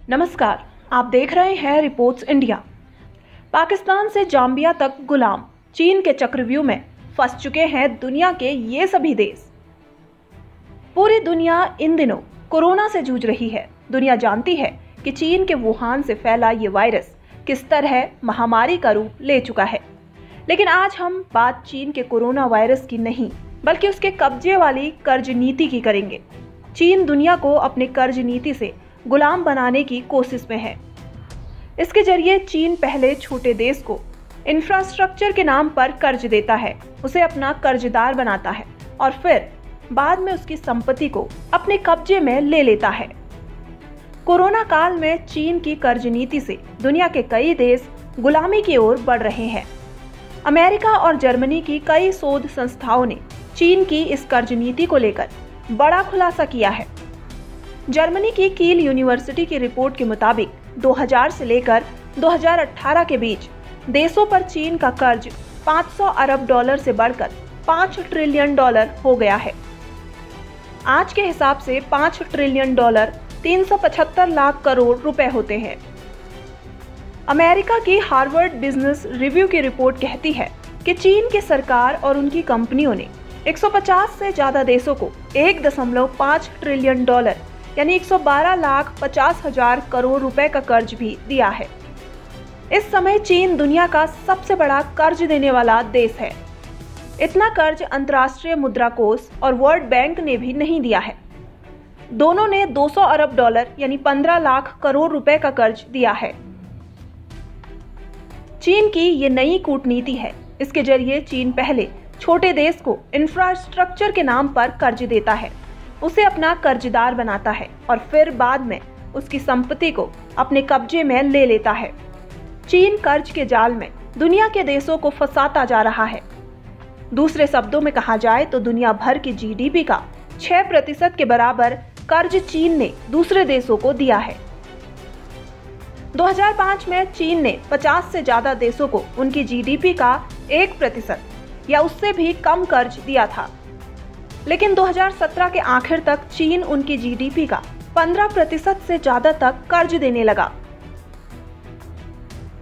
नमस्कार, आप देख रहे हैं रिपोर्ट्स इंडिया। पाकिस्तान से जाम्बिया तक गुलाम चीन के चक्रव्यूह में फंस चुके हैं दुनिया के ये सभी देश। पूरी दुनिया इन दिनों कोरोना से जूझ रही है। दुनिया जानती है कि चीन के वुहान से फैला ये वायरस किस तरह महामारी का रूप ले चुका है। लेकिन आज हम बात चीन के कोरोना वायरस की नहीं, बल्कि उसके कब्जे वाली कर्ज नीति की करेंगे। चीन दुनिया को अपने कर्ज नीति से गुलाम बनाने की कोशिश में है। इसके जरिए चीन पहले छोटे देश को इंफ्रास्ट्रक्चर के नाम पर कर्ज देता है, उसे अपना कर्जदार बनाता है और फिर बाद में उसकी संपत्ति को अपने कब्जे में ले लेता है। कोरोना काल में चीन की कर्ज नीति से दुनिया के कई देश गुलामी की ओर बढ़ रहे हैं। अमेरिका और जर्मनी की कई शोध संस्थाओं ने चीन की इस कर्ज नीति को लेकर बड़ा खुलासा किया है। जर्मनी की कील यूनिवर्सिटी की रिपोर्ट के मुताबिक 2000 से लेकर 2018 के बीच देशों पर चीन का कर्ज 500 अरब डॉलर से बढ़कर 5 ट्रिलियन डॉलर हो गया है। आज के हिसाब से 5 ट्रिलियन डॉलर 375 लाख करोड़ रुपए होते हैं। अमेरिका की हार्वर्ड बिजनेस रिव्यू की रिपोर्ट कहती है कि चीन की सरकार और उनकी कंपनियों ने 150 से ज्यादा देशों को 1.5 ट्रिलियन डॉलर यानी 112,50,000 करोड़ रुपए का कर्ज भी दिया है। इस समय चीन दुनिया का सबसे बड़ा कर्ज देने वाला देश है। इतना कर्ज अंतर्राष्ट्रीय मुद्रा कोष और वर्ल्ड बैंक ने भी नहीं दिया है। दोनों ने 200 अरब डॉलर यानी 15 लाख करोड़ रुपए का कर्ज दिया है। चीन की ये नई कूटनीति है। इसके जरिए चीन पहले छोटे देश को इंफ्रास्ट्रक्चर के नाम पर कर्ज देता है, उसे अपना कर्जदार बनाता है और फिर बाद में उसकी संपत्ति को अपने कब्जे में ले लेता है। चीन कर्ज के जाल में दुनिया के देशों को फंसाता जा रहा है। दूसरे शब्दों में कहा जाए तो दुनिया भर की जीडीपी का 6% के बराबर कर्ज चीन ने दूसरे देशों को दिया है। 2005 में चीन ने 50 से ज्यादा देशों को उनकी जीडीपी का 1% या उससे भी कम कर्ज दिया था। लेकिन 2017 के आखिर तक चीन उनकी जीडीपी का 15% से ज्यादा तक कर्ज देने लगा।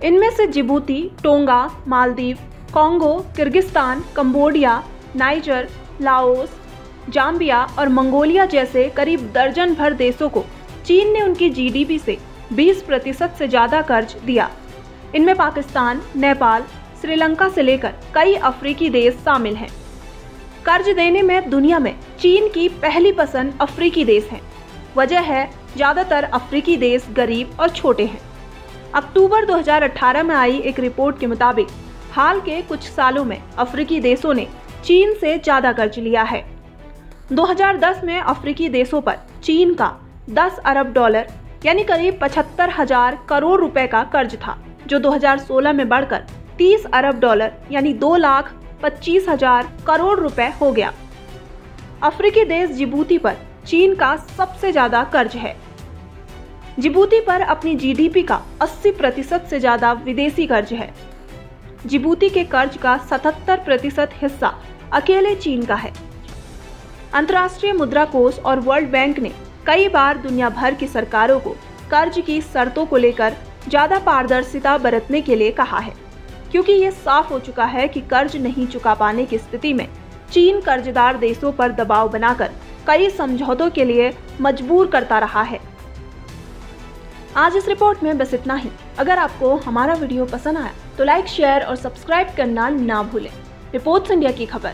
इनमें से Djibouti, tonga, Maldives, Congo, Kyrgyzstan, Cambodia, niger, Laos, Zambia और मंगोलिया जैसे करीब दर्जन भर देशों को चीन ने उनकी जीडीपी से 20% से ज्यादा कर्ज दिया। इनमें पाकिस्तान, नेपाल, श्रीलंका से लेकर कई अफ्रीकी देश शामिल हैं। कर्ज देने में दुनिया में चीन की पहली पसंद अफ्रीकी देश है। वजह है ज्यादातर अफ्रीकी देश गरीब और छोटे हैं। अक्टूबर 2018 में आई एक रिपोर्ट के मुताबिक हाल के कुछ सालों में अफ्रीकी देशों ने चीन से ज्यादा कर्ज लिया है। 2010 में अफ्रीकी देशों पर चीन का 10 अरब डॉलर यानी करीब 75,000 करोड़ रुपए का कर्ज था, जो 2016 में बढ़कर 30 अरब डॉलर यानी 2,25,000 करोड़ रुपए हो गया। अफ्रीकी देश जिबूती पर चीन का सबसे ज्यादा कर्ज है। जिबूती पर अपनी जीडीपी का 80% से ज्यादा विदेशी कर्ज है। जिबूती के कर्ज का 77% हिस्सा अकेले चीन का है। अंतर्राष्ट्रीय मुद्रा कोष और वर्ल्ड बैंक ने कई बार दुनिया भर की सरकारों को कर्ज की शर्तों को लेकर ज्यादा पारदर्शिता बरतने के लिए कहा है, क्योंकि ये साफ हो चुका है कि कर्ज नहीं चुका पाने की स्थिति में चीन कर्जदार देशों पर दबाव बनाकर कई समझौतों के लिए मजबूर करता रहा है। आज इस रिपोर्ट में बस इतना ही। अगर आपको हमारा वीडियो पसंद आया तो लाइक, शेयर और सब्सक्राइब करना ना भूलें। रिपोर्ट्स इंडिया की खबर।